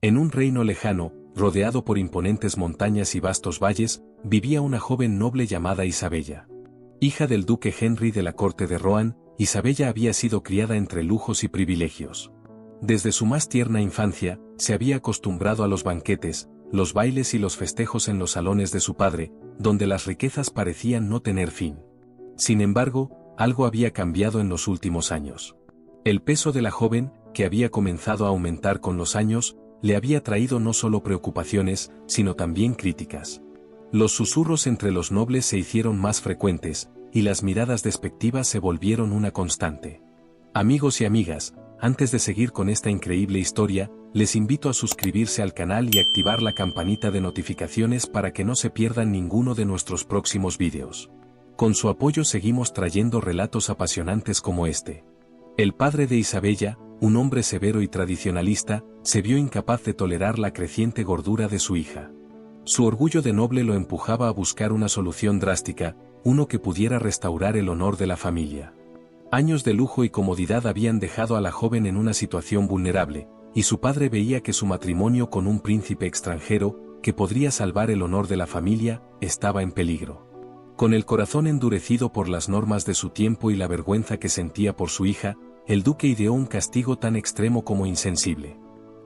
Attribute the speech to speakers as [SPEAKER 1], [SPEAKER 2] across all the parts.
[SPEAKER 1] En un reino lejano, rodeado por imponentes montañas y vastos valles, vivía una joven noble llamada Isabella. Hija del duque Henry de la corte de Rohan, Isabella había sido criada entre lujos y privilegios. Desde su más tierna infancia, se había acostumbrado a los banquetes, los bailes y los festejos en los salones de su padre, donde las riquezas parecían no tener fin. Sin embargo, algo había cambiado en los últimos años. El peso de la joven, que había comenzado a aumentar con los años, le había traído no solo preocupaciones, sino también críticas. Los susurros entre los nobles se hicieron más frecuentes, y las miradas despectivas se volvieron una constante. Amigos y amigas, antes de seguir con esta increíble historia, les invito a suscribirse al canal y activar la campanita de notificaciones para que no se pierdan ninguno de nuestros próximos vídeos. Con su apoyo seguimos trayendo relatos apasionantes como este. El padre de Isabella, un hombre severo y tradicionalista, se vio incapaz de tolerar la creciente gordura de su hija. Su orgullo de noble lo empujaba a buscar una solución drástica, uno que pudiera restaurar el honor de la familia. Años de lujo y comodidad habían dejado a la joven en una situación vulnerable, y su padre veía que su matrimonio con un príncipe extranjero, que podría salvar el honor de la familia, estaba en peligro. Con el corazón endurecido por las normas de su tiempo y la vergüenza que sentía por su hija, el duque ideó un castigo tan extremo como insensible.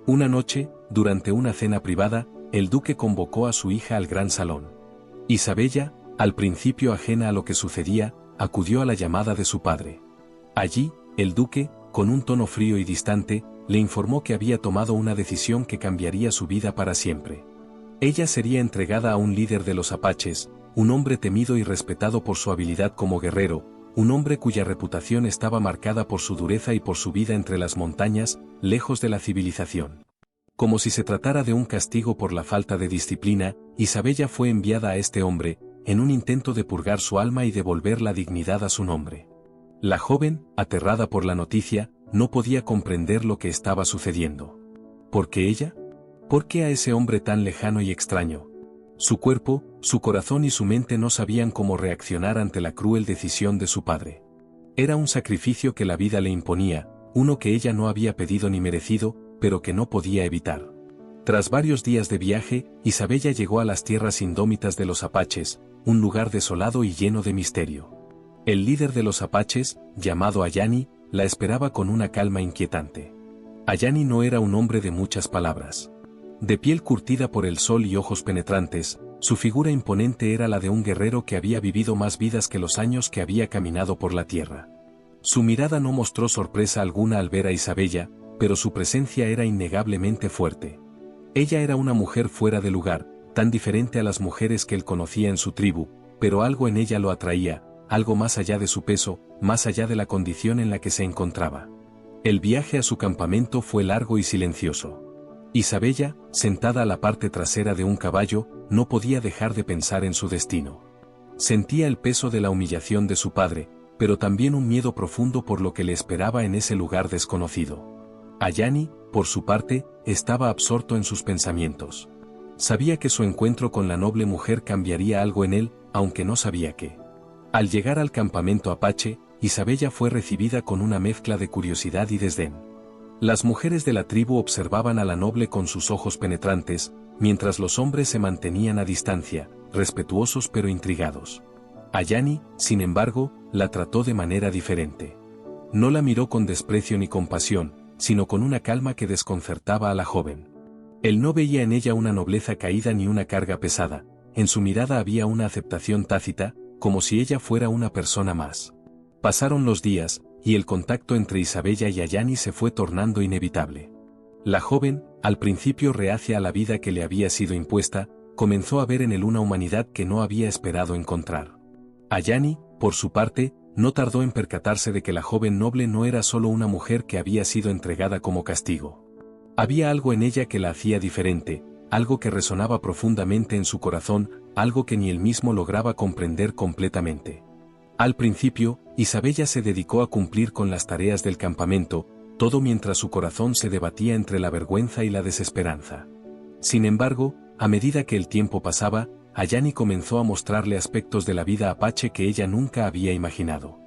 [SPEAKER 1] Una noche, durante una cena privada, el duque convocó a su hija al gran salón. Isabella, al principio ajena a lo que sucedía, acudió a la llamada de su padre. Allí, el duque, con un tono frío y distante, le informó que había tomado una decisión que cambiaría su vida para siempre. Ella sería entregada a un líder de los apaches, un hombre temido y respetado por su habilidad como guerrero, un hombre cuya reputación estaba marcada por su dureza y por su vida entre las montañas, lejos de la civilización. Como si se tratara de un castigo por la falta de disciplina, Isabella fue enviada a este hombre, en un intento de purgar su alma y devolver la dignidad a su nombre. La joven, aterrada por la noticia, no podía comprender lo que estaba sucediendo. ¿Por qué ella? ¿Por qué a ese hombre tan lejano y extraño? Su cuerpo, su corazón y su mente no sabían cómo reaccionar ante la cruel decisión de su padre. Era un sacrificio que la vida le imponía, uno que ella no había pedido ni merecido, pero que no podía evitar. Tras varios días de viaje, Isabella llegó a las tierras indómitas de los apaches, un lugar desolado y lleno de misterio. El líder de los apaches, llamado Ayani, la esperaba con una calma inquietante. Ayani no era un hombre de muchas palabras. De piel curtida por el sol y ojos penetrantes, su figura imponente era la de un guerrero que había vivido más vidas que los años que había caminado por la tierra. Su mirada no mostró sorpresa alguna al ver a Isabella, pero su presencia era innegablemente fuerte. Ella era una mujer fuera de lugar, tan diferente a las mujeres que él conocía en su tribu, pero algo en ella lo atraía, algo más allá de su peso, más allá de la condición en la que se encontraba. El viaje a su campamento fue largo y silencioso. Isabella, sentada a la parte trasera de un caballo, no podía dejar de pensar en su destino. Sentía el peso de la humillación de su padre, pero también un miedo profundo por lo que le esperaba en ese lugar desconocido. Ayani, por su parte, estaba absorto en sus pensamientos. Sabía que su encuentro con la noble mujer cambiaría algo en él, aunque no sabía qué. Al llegar al campamento apache, Isabella fue recibida con una mezcla de curiosidad y desdén. Las mujeres de la tribu observaban a la noble con sus ojos penetrantes, mientras los hombres se mantenían a distancia, respetuosos pero intrigados. Ayani, sin embargo, la trató de manera diferente. No la miró con desprecio ni compasión, sino con una calma que desconcertaba a la joven. Él no veía en ella una nobleza caída ni una carga pesada, en su mirada había una aceptación tácita, como si ella fuera una persona más. Pasaron los días, y el contacto entre Isabella y Ayani se fue tornando inevitable. La joven, al principio reacia a la vida que le había sido impuesta, comenzó a ver en él una humanidad que no había esperado encontrar. Ayani, por su parte, no tardó en percatarse de que la joven noble no era solo una mujer que había sido entregada como castigo. Había algo en ella que la hacía diferente, algo que resonaba profundamente en su corazón, algo que ni él mismo lograba comprender completamente. Al principio, Isabella se dedicó a cumplir con las tareas del campamento, todo mientras su corazón se debatía entre la vergüenza y la desesperanza. Sin embargo, a medida que el tiempo pasaba, Ayani comenzó a mostrarle aspectos de la vida apache que ella nunca había imaginado.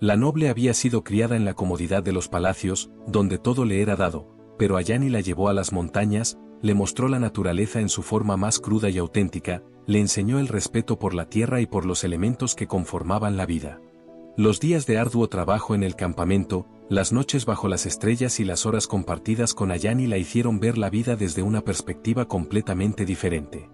[SPEAKER 1] La noble había sido criada en la comodidad de los palacios, donde todo le era dado, pero Ayani la llevó a las montañas, le mostró la naturaleza en su forma más cruda y auténtica, le enseñó el respeto por la tierra y por los elementos que conformaban la vida. Los días de arduo trabajo en el campamento, las noches bajo las estrellas y las horas compartidas con Ayani la hicieron ver la vida desde una perspectiva completamente diferente.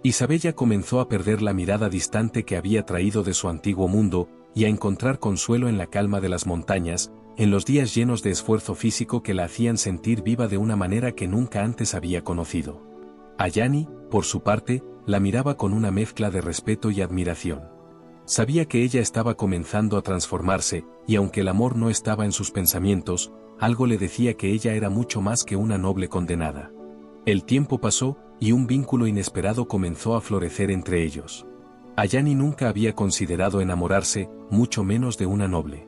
[SPEAKER 1] Isabella comenzó a perder la mirada distante que había traído de su antiguo mundo, y a encontrar consuelo en la calma de las montañas, en los días llenos de esfuerzo físico que la hacían sentir viva de una manera que nunca antes había conocido. Ayani, por su parte, la miraba con una mezcla de respeto y admiración. Sabía que ella estaba comenzando a transformarse, y aunque el amor no estaba en sus pensamientos, algo le decía que ella era mucho más que una noble condenada. El tiempo pasó, y un vínculo inesperado comenzó a florecer entre ellos. Ayani nunca había considerado enamorarse, mucho menos de una noble.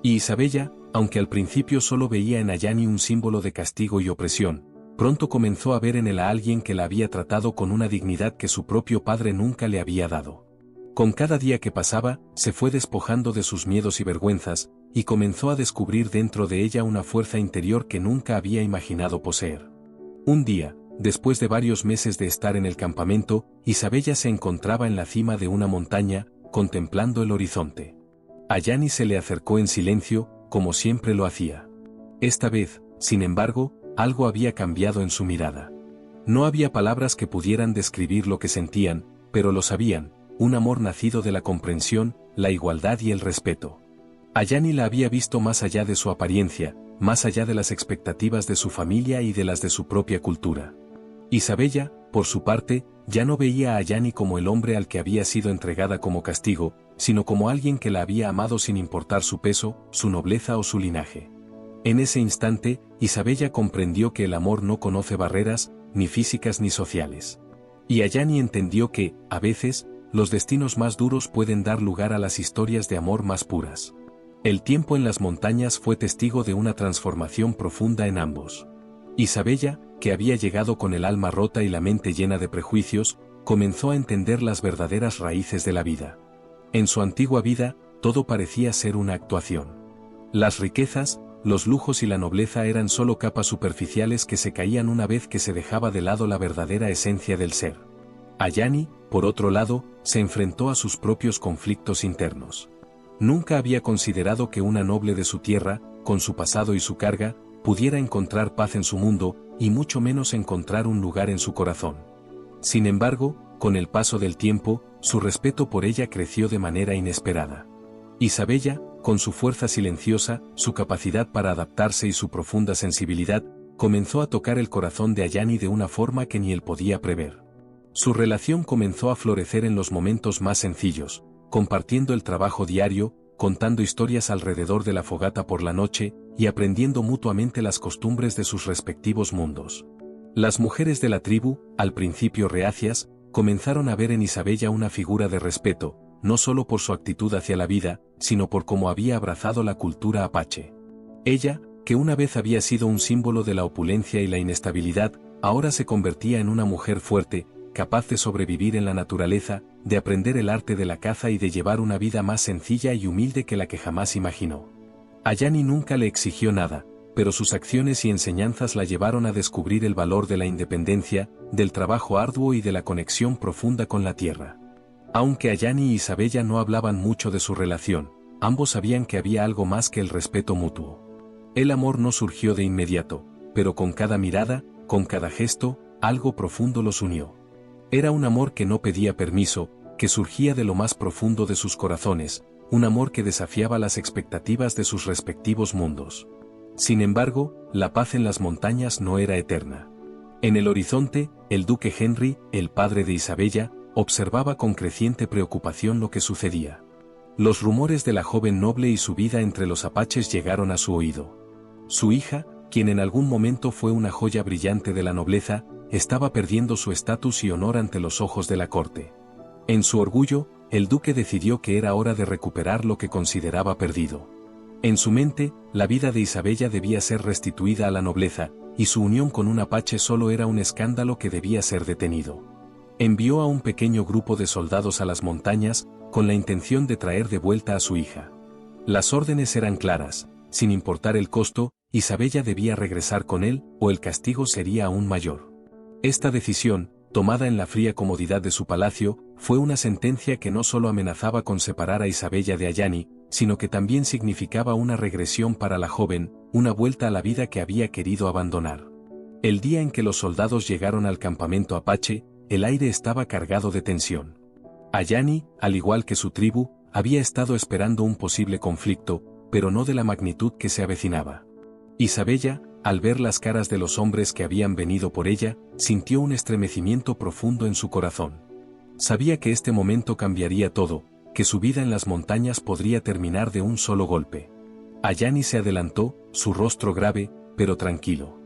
[SPEAKER 1] Y Isabella, aunque al principio solo veía en Ayani un símbolo de castigo y opresión, pronto comenzó a ver en él a alguien que la había tratado con una dignidad que su propio padre nunca le había dado. Con cada día que pasaba, se fue despojando de sus miedos y vergüenzas, y comenzó a descubrir dentro de ella una fuerza interior que nunca había imaginado poseer. Un día, después de varios meses de estar en el campamento, Isabella se encontraba en la cima de una montaña, contemplando el horizonte. Ayani se le acercó en silencio, como siempre lo hacía. Esta vez, sin embargo, algo había cambiado en su mirada. No había palabras que pudieran describir lo que sentían, pero lo sabían, un amor nacido de la comprensión, la igualdad y el respeto. Ayani la había visto más allá de su apariencia, más allá de las expectativas de su familia y de las de su propia cultura. Isabella, por su parte, ya no veía a Ayani como el hombre al que había sido entregada como castigo, sino como alguien que la había amado sin importar su peso, su nobleza o su linaje. En ese instante, Isabella comprendió que el amor no conoce barreras, ni físicas ni sociales. Y Ayani entendió que, a veces, los destinos más duros pueden dar lugar a las historias de amor más puras. El tiempo en las montañas fue testigo de una transformación profunda en ambos. Isabella, que había llegado con el alma rota y la mente llena de prejuicios, comenzó a entender las verdaderas raíces de la vida. En su antigua vida, todo parecía ser una actuación. Las riquezas, los lujos y la nobleza eran solo capas superficiales que se caían una vez que se dejaba de lado la verdadera esencia del ser. Ayani, por otro lado, se enfrentó a sus propios conflictos internos. Nunca había considerado que una noble de su tierra, con su pasado y su carga, pudiera encontrar paz en su mundo, y mucho menos encontrar un lugar en su corazón. Sin embargo, con el paso del tiempo, su respeto por ella creció de manera inesperada. Isabella, con su fuerza silenciosa, su capacidad para adaptarse y su profunda sensibilidad, comenzó a tocar el corazón de Ayani de una forma que ni él podía prever. Su relación comenzó a florecer en los momentos más sencillos, compartiendo el trabajo diario, contando historias alrededor de la fogata por la noche, y aprendiendo mutuamente las costumbres de sus respectivos mundos. Las mujeres de la tribu, al principio reacias, comenzaron a ver en Isabella una figura de respeto, no solo por su actitud hacia la vida, sino por cómo había abrazado la cultura apache. Ella, que una vez había sido un símbolo de la opulencia y la inestabilidad, ahora se convertía en una mujer fuerte, capaz de sobrevivir en la naturaleza, de aprender el arte de la caza y de llevar una vida más sencilla y humilde que la que jamás imaginó. Ayani nunca le exigió nada, pero sus acciones y enseñanzas la llevaron a descubrir el valor de la independencia, del trabajo arduo y de la conexión profunda con la tierra. Aunque Ayani y Isabella no hablaban mucho de su relación, ambos sabían que había algo más que el respeto mutuo. El amor no surgió de inmediato, pero con cada mirada, con cada gesto, algo profundo los unió. Era un amor que no pedía permiso, que surgía de lo más profundo de sus corazones, un amor que desafiaba las expectativas de sus respectivos mundos. Sin embargo, la paz en las montañas no era eterna. En el horizonte, el duque Henry, el padre de Isabella, observaba con creciente preocupación lo que sucedía. Los rumores de la joven noble y su vida entre los apaches llegaron a su oído. Su hija, quien en algún momento fue una joya brillante de la nobleza, estaba perdiendo su estatus y honor ante los ojos de la corte. En su orgullo, el duque decidió que era hora de recuperar lo que consideraba perdido. En su mente, la vida de Isabella debía ser restituida a la nobleza, y su unión con un apache solo era un escándalo que debía ser detenido. Envió a un pequeño grupo de soldados a las montañas, con la intención de traer de vuelta a su hija. Las órdenes eran claras, sin importar el costo, Isabella debía regresar con él, o el castigo sería aún mayor. Esta decisión, tomada en la fría comodidad de su palacio, fue una sentencia que no solo amenazaba con separar a Isabella de Ayani, sino que también significaba una regresión para la joven, una vuelta a la vida que había querido abandonar. El día en que los soldados llegaron al campamento apache, el aire estaba cargado de tensión. Ayani, al igual que su tribu, había estado esperando un posible conflicto, pero no de la magnitud que se avecinaba. Isabella, al ver las caras de los hombres que habían venido por ella, sintió un estremecimiento profundo en su corazón. Sabía que este momento cambiaría todo, que su vida en las montañas podría terminar de un solo golpe. Ayani se adelantó, su rostro grave, pero tranquilo.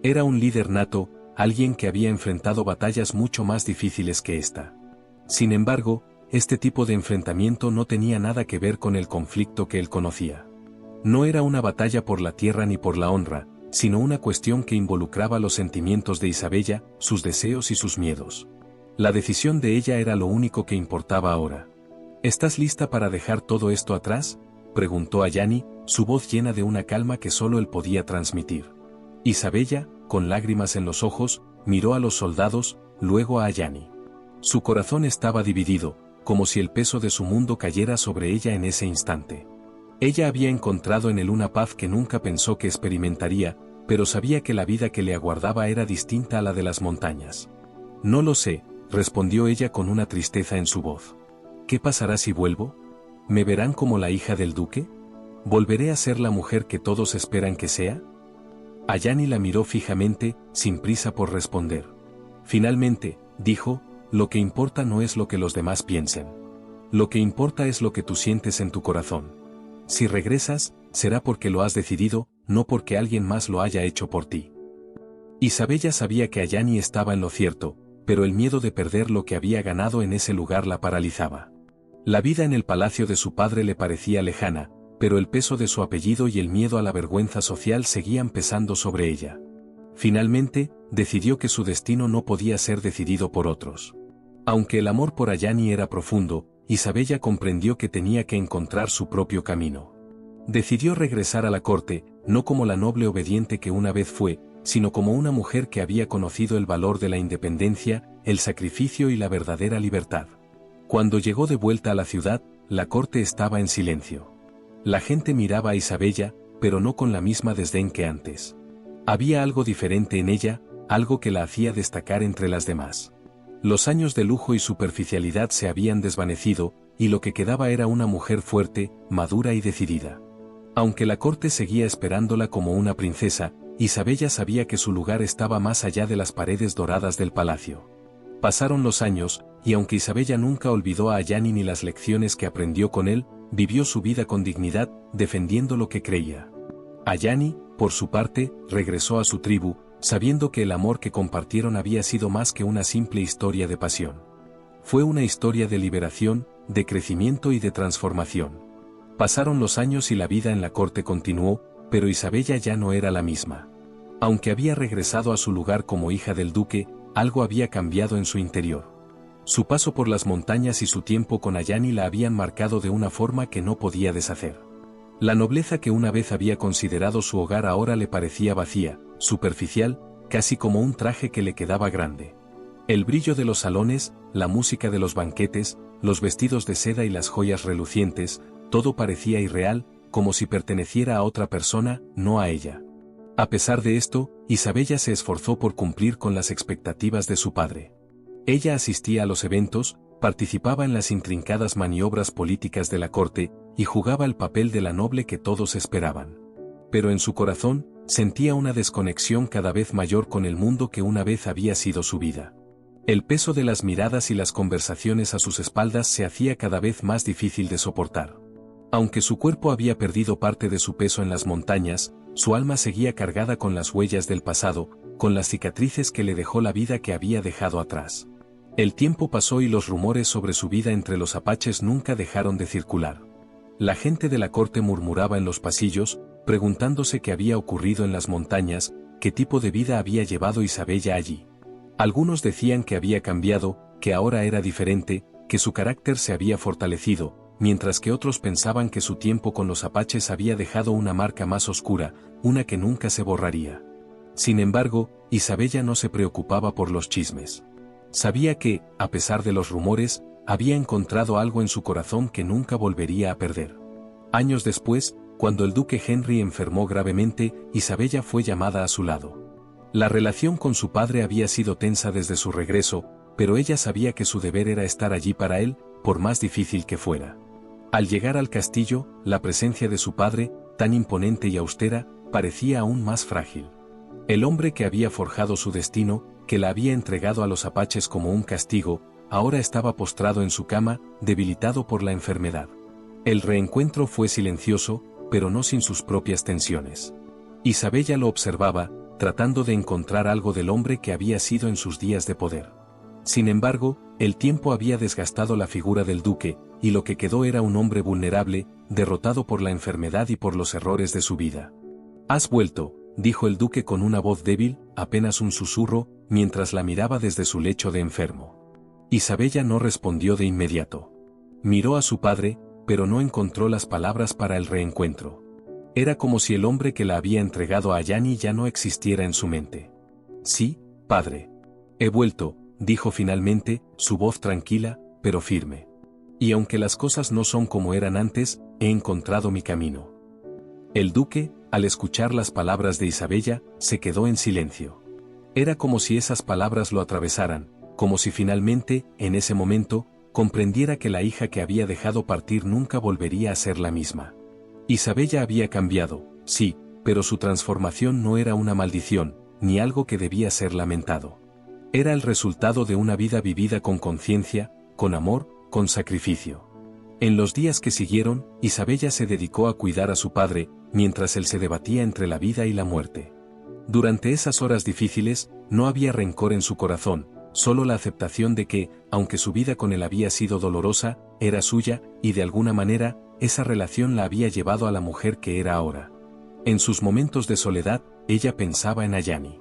[SPEAKER 1] Era un líder nato, alguien que había enfrentado batallas mucho más difíciles que esta. Sin embargo, este tipo de enfrentamiento no tenía nada que ver con el conflicto que él conocía. No era una batalla por la tierra ni por la honra, sino una cuestión que involucraba los sentimientos de Isabella, sus deseos y sus miedos. La decisión de ella era lo único que importaba ahora. ¿Estás lista para dejar todo esto atrás?, preguntó Ayani, su voz llena de una calma que solo él podía transmitir. Isabella, con lágrimas en los ojos, miró a los soldados, luego a Ayani. Su corazón estaba dividido, como si el peso de su mundo cayera sobre ella en ese instante. Ella había encontrado en él una paz que nunca pensó que experimentaría, pero sabía que la vida que le aguardaba era distinta a la de las montañas. No lo sé, respondió ella con una tristeza en su voz. ¿Qué pasará si vuelvo? ¿Me verán como la hija del duque? ¿Volveré a ser la mujer que todos esperan que sea? Ayani la miró fijamente, sin prisa por responder. Finalmente, dijo, lo que importa no es lo que los demás piensen. Lo que importa es lo que tú sientes en tu corazón. Si regresas, será porque lo has decidido, no porque alguien más lo haya hecho por ti. Isabella sabía que Ayani estaba en lo cierto, pero el miedo de perder lo que había ganado en ese lugar la paralizaba. La vida en el palacio de su padre le parecía lejana, pero el peso de su apellido y el miedo a la vergüenza social seguían pesando sobre ella. Finalmente, decidió que su destino no podía ser decidido por otros. Aunque el amor por Ayani era profundo, Isabella comprendió que tenía que encontrar su propio camino. Decidió regresar a la corte, no como la noble obediente que una vez fue, sino como una mujer que había conocido el valor de la independencia, el sacrificio y la verdadera libertad. Cuando llegó de vuelta a la ciudad, la corte estaba en silencio. La gente miraba a Isabella, pero no con la misma desdén que antes. Había algo diferente en ella, algo que la hacía destacar entre las demás. Los años de lujo y superficialidad se habían desvanecido, y lo que quedaba era una mujer fuerte, madura y decidida. Aunque la corte seguía esperándola como una princesa, Isabella sabía que su lugar estaba más allá de las paredes doradas del palacio. Pasaron los años, y aunque Isabella nunca olvidó a Ayani ni las lecciones que aprendió con él, vivió su vida con dignidad, defendiendo lo que creía. Ayani, por su parte, regresó a su tribu, sabiendo que el amor que compartieron había sido más que una simple historia de pasión. Fue una historia de liberación, de crecimiento y de transformación. Pasaron los años y la vida en la corte continuó, pero Isabella ya no era la misma. Aunque había regresado a su lugar como hija del duque, algo había cambiado en su interior. Su paso por las montañas y su tiempo con Ayani la habían marcado de una forma que no podía deshacer. La nobleza que una vez había considerado su hogar ahora le parecía vacía, superficial, casi como un traje que le quedaba grande. El brillo de los salones, la música de los banquetes, los vestidos de seda y las joyas relucientes, todo parecía irreal, como si perteneciera a otra persona, no a ella. A pesar de esto, Isabella se esforzó por cumplir con las expectativas de su padre. Ella asistía a los eventos, participaba en las intrincadas maniobras políticas de la corte, y jugaba el papel de la noble que todos esperaban. Pero en su corazón, sentía una desconexión cada vez mayor con el mundo que una vez había sido su vida. El peso de las miradas y las conversaciones a sus espaldas se hacía cada vez más difícil de soportar. Aunque su cuerpo había perdido parte de su peso en las montañas, su alma seguía cargada con las huellas del pasado, con las cicatrices que le dejó la vida que había dejado atrás. El tiempo pasó y los rumores sobre su vida entre los apaches nunca dejaron de circular. La gente de la corte murmuraba en los pasillos, preguntándose qué había ocurrido en las montañas, qué tipo de vida había llevado Isabella allí. Algunos decían que había cambiado, que ahora era diferente, que su carácter se había fortalecido, mientras que otros pensaban que su tiempo con los apaches había dejado una marca más oscura, una que nunca se borraría. Sin embargo, Isabella no se preocupaba por los chismes. Sabía que, a pesar de los rumores, había encontrado algo en su corazón que nunca volvería a perder. Años después, cuando el duque Henry enfermó gravemente, Isabella fue llamada a su lado. La relación con su padre había sido tensa desde su regreso, pero ella sabía que su deber era estar allí para él, por más difícil que fuera. Al llegar al castillo, la presencia de su padre, tan imponente y austera, parecía aún más frágil. El hombre que había forjado su destino, que la había entregado a los apaches como un castigo, ahora estaba postrado en su cama, debilitado por la enfermedad. El reencuentro fue silencioso, pero no sin sus propias tensiones. Isabella lo observaba, tratando de encontrar algo del hombre que había sido en sus días de poder. Sin embargo, el tiempo había desgastado la figura del duque, y lo que quedó era un hombre vulnerable, derrotado por la enfermedad y por los errores de su vida. «Has vuelto», dijo el duque con una voz débil, apenas un susurro, mientras la miraba desde su lecho de enfermo. Isabella no respondió de inmediato. Miró a su padre, pero no encontró las palabras para el reencuentro. Era como si el hombre que la había entregado a Yanni ya no existiera en su mente. «Sí, padre. He vuelto», dijo finalmente, su voz tranquila, pero firme. «Y aunque las cosas no son como eran antes, he encontrado mi camino». El duque, al escuchar las palabras de Isabella, se quedó en silencio. Era como si esas palabras lo atravesaran, como si finalmente, en ese momento, comprendiera que la hija que había dejado partir nunca volvería a ser la misma. Isabella había cambiado, sí, pero su transformación no era una maldición, ni algo que debía ser lamentado. Era el resultado de una vida vivida con conciencia, con amor, con sacrificio. En los días que siguieron, Isabella se dedicó a cuidar a su padre, mientras él se debatía entre la vida y la muerte. Durante esas horas difíciles, no había rencor en su corazón, solo la aceptación de que, aunque su vida con él había sido dolorosa, era suya, y de alguna manera, esa relación la había llevado a la mujer que era ahora. En sus momentos de soledad, ella pensaba en Ayani.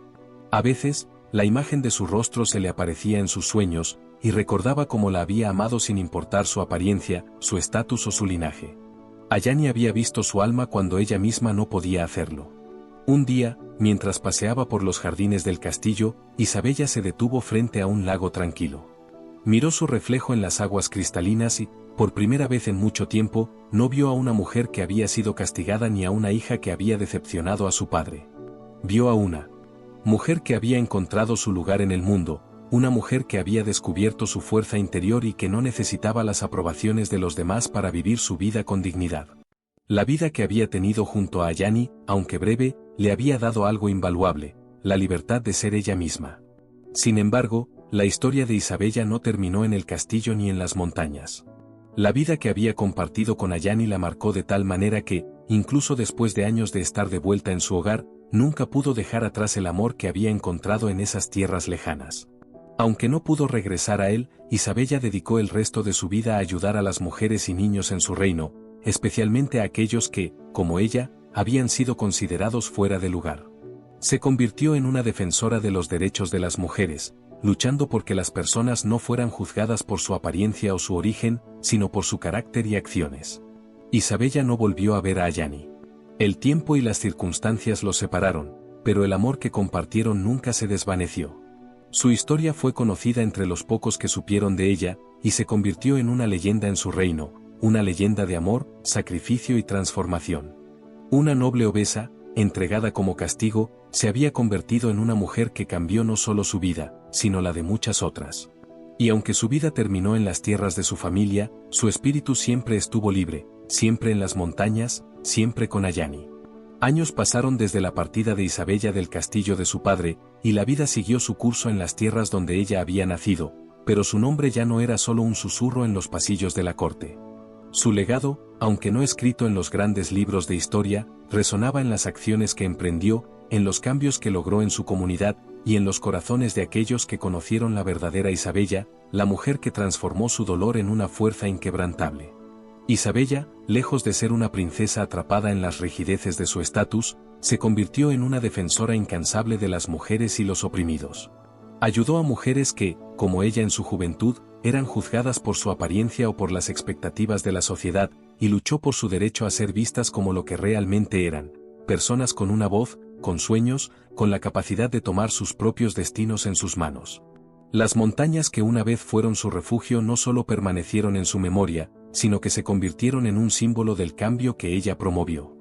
[SPEAKER 1] A veces, la imagen de su rostro se le aparecía en sus sueños, y recordaba cómo la había amado sin importar su apariencia, su estatus o su linaje. Ayani había visto su alma cuando ella misma no podía hacerlo. Un día, mientras paseaba por los jardines del castillo, Isabella se detuvo frente a un lago tranquilo. Miró su reflejo en las aguas cristalinas y, por primera vez en mucho tiempo, no vio a una mujer que había sido castigada ni a una hija que había decepcionado a su padre. Vio a una mujer que había encontrado su lugar en el mundo, una mujer que había descubierto su fuerza interior y que no necesitaba las aprobaciones de los demás para vivir su vida con dignidad. La vida que había tenido junto a Ayani, aunque breve, le había dado algo invaluable, la libertad de ser ella misma. Sin embargo, la historia de Isabella no terminó en el castillo ni en las montañas. La vida que había compartido con Ayani la marcó de tal manera que, incluso después de años de estar de vuelta en su hogar, nunca pudo dejar atrás el amor que había encontrado en esas tierras lejanas. Aunque no pudo regresar a él, Isabella dedicó el resto de su vida a ayudar a las mujeres y niños en su reino, especialmente a aquellos que, como ella, habían sido considerados fuera de lugar. Se convirtió en una defensora de los derechos de las mujeres, luchando por que las personas no fueran juzgadas por su apariencia o su origen, sino por su carácter y acciones. Isabella no volvió a ver a Ayani. El tiempo y las circunstancias los separaron, pero el amor que compartieron nunca se desvaneció. Su historia fue conocida entre los pocos que supieron de ella, y se convirtió en una leyenda en su reino, una leyenda de amor, sacrificio y transformación. Una noble obesa, entregada como castigo, se había convertido en una mujer que cambió no solo su vida, sino la de muchas otras. Y aunque su vida terminó en las tierras de su familia, su espíritu siempre estuvo libre, siempre en las montañas, siempre con Ayani. Años pasaron desde la partida de Isabella del castillo de su padre, y la vida siguió su curso en las tierras donde ella había nacido, pero su nombre ya no era solo un susurro en los pasillos de la corte. Su legado, aunque no escrito en los grandes libros de historia, resonaba en las acciones que emprendió, en los cambios que logró en su comunidad, y en los corazones de aquellos que conocieron la verdadera Isabella, la mujer que transformó su dolor en una fuerza inquebrantable. Isabella, lejos de ser una princesa atrapada en las rigideces de su estatus, se convirtió en una defensora incansable de las mujeres y los oprimidos. Ayudó a mujeres que, como ella en su juventud, eran juzgadas por su apariencia o por las expectativas de la sociedad, y luchó por su derecho a ser vistas como lo que realmente eran, personas con una voz, con sueños, con la capacidad de tomar sus propios destinos en sus manos. Las montañas que una vez fueron su refugio no solo permanecieron en su memoria, sino que se convirtieron en un símbolo del cambio que ella promovió.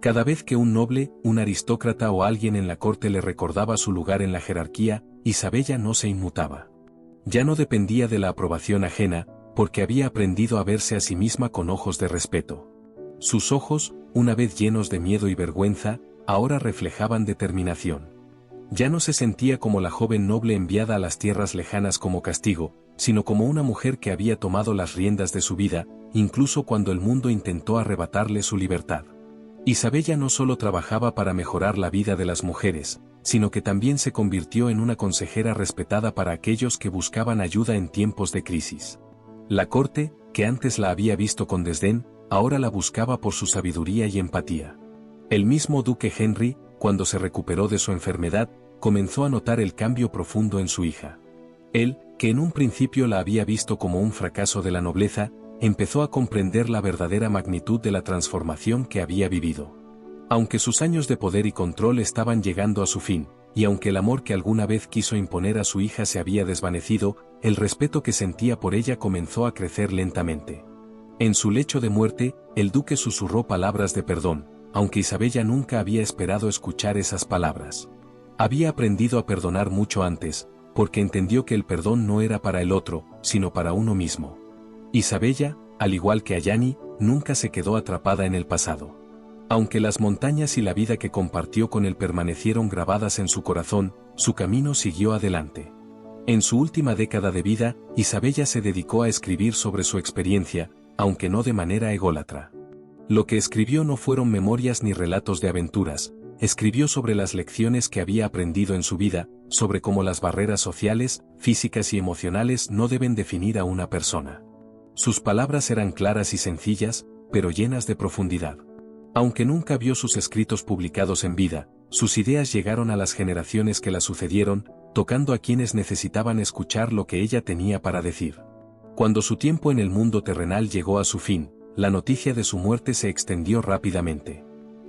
[SPEAKER 1] Cada vez que un noble, un aristócrata o alguien en la corte le recordaba su lugar en la jerarquía, Isabella no se inmutaba. Ya no dependía de la aprobación ajena, porque había aprendido a verse a sí misma con ojos de respeto. Sus ojos, una vez llenos de miedo y vergüenza, ahora reflejaban determinación. Ya no se sentía como la joven noble enviada a las tierras lejanas como castigo, sino como una mujer que había tomado las riendas de su vida, incluso cuando el mundo intentó arrebatarle su libertad. Isabella no solo trabajaba para mejorar la vida de las mujeres, sino que también se convirtió en una consejera respetada para aquellos que buscaban ayuda en tiempos de crisis. La corte, que antes la había visto con desdén, ahora la buscaba por su sabiduría y empatía. El mismo duque Henry, cuando se recuperó de su enfermedad, comenzó a notar el cambio profundo en su hija. Él, que en un principio la había visto como un fracaso de la nobleza, empezó a comprender la verdadera magnitud de la transformación que había vivido. Aunque sus años de poder y control estaban llegando a su fin, y aunque el amor que alguna vez quiso imponer a su hija se había desvanecido, el respeto que sentía por ella comenzó a crecer lentamente. En su lecho de muerte, el duque susurró palabras de perdón, aunque Isabella nunca había esperado escuchar esas palabras. Había aprendido a perdonar mucho antes, porque entendió que el perdón no era para el otro, sino para uno mismo. Isabella, al igual que Ayani, nunca se quedó atrapada en el pasado. Aunque las montañas y la vida que compartió con él permanecieron grabadas en su corazón, su camino siguió adelante. En su última década de vida, Isabella se dedicó a escribir sobre su experiencia, aunque no de manera ególatra. Lo que escribió no fueron memorias ni relatos de aventuras, escribió sobre las lecciones que había aprendido en su vida, sobre cómo las barreras sociales, físicas y emocionales no deben definir a una persona. Sus palabras eran claras y sencillas, pero llenas de profundidad. Aunque nunca vio sus escritos publicados en vida, sus ideas llegaron a las generaciones que la sucedieron, tocando a quienes necesitaban escuchar lo que ella tenía para decir. Cuando su tiempo en el mundo terrenal llegó a su fin, la noticia de su muerte se extendió rápidamente.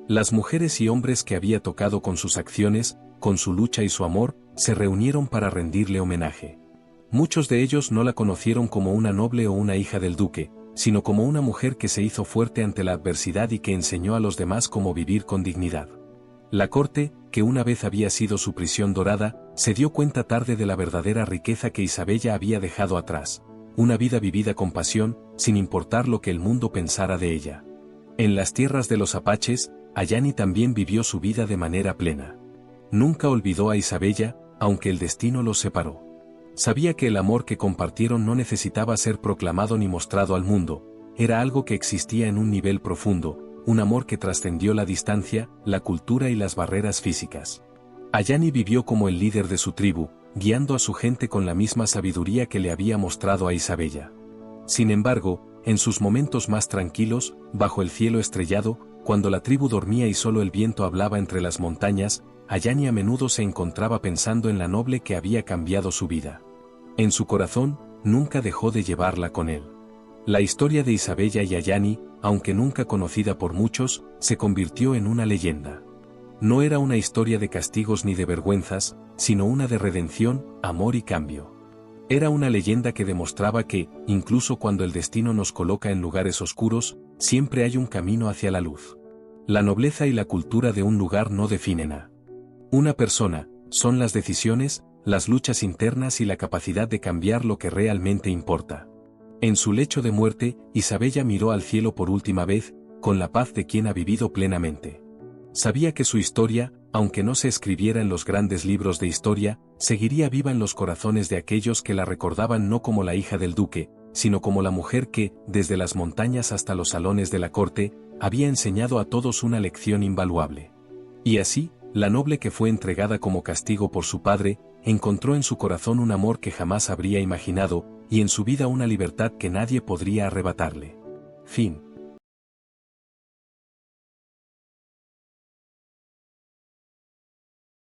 [SPEAKER 1] Las mujeres y hombres que había tocado con sus acciones, con su lucha y su amor, se reunieron para rendirle homenaje. Muchos de ellos no la conocieron como una noble o una hija del duque, sino como una mujer que se hizo fuerte ante la adversidad y que enseñó a los demás cómo vivir con dignidad. La corte, que una vez había sido su prisión dorada, se dio cuenta tarde de la verdadera riqueza que Isabella había dejado atrás, una vida vivida con pasión, sin importar lo que el mundo pensara de ella. En las tierras de los apaches, Ayani también vivió su vida de manera plena. Nunca olvidó a Isabella, aunque el destino los separó. Sabía que el amor que compartieron no necesitaba ser proclamado ni mostrado al mundo, era algo que existía en un nivel profundo, un amor que trascendió la distancia, la cultura y las barreras físicas. Ayani vivió como el líder de su tribu, guiando a su gente con la misma sabiduría que le había mostrado a Isabella. Sin embargo, en sus momentos más tranquilos, bajo el cielo estrellado, cuando la tribu dormía y solo el viento hablaba entre las montañas, Ayani a menudo se encontraba pensando en la noble que había cambiado su vida. En su corazón, nunca dejó de llevarla con él. La historia de Isabella y Ayani, aunque nunca conocida por muchos, se convirtió en una leyenda. No era una historia de castigos ni de vergüenzas, sino una de redención, amor y cambio. Era una leyenda que demostraba que, incluso cuando el destino nos coloca en lugares oscuros, siempre hay un camino hacia la luz. La nobleza y la cultura de un lugar no definen a una persona, son las decisiones, las luchas internas y la capacidad de cambiar lo que realmente importa. En su lecho de muerte, Isabella miró al cielo por última vez, con la paz de quien ha vivido plenamente. Sabía que su historia, aunque no se escribiera en los grandes libros de historia, seguiría viva en los corazones de aquellos que la recordaban no como la hija del duque, sino como la mujer que, desde las montañas hasta los salones de la corte, había enseñado a todos una lección invaluable. Y así, la noble que fue entregada como castigo por su padre, encontró en su corazón un amor que jamás habría imaginado, y en su vida una libertad que nadie podría arrebatarle. Fin.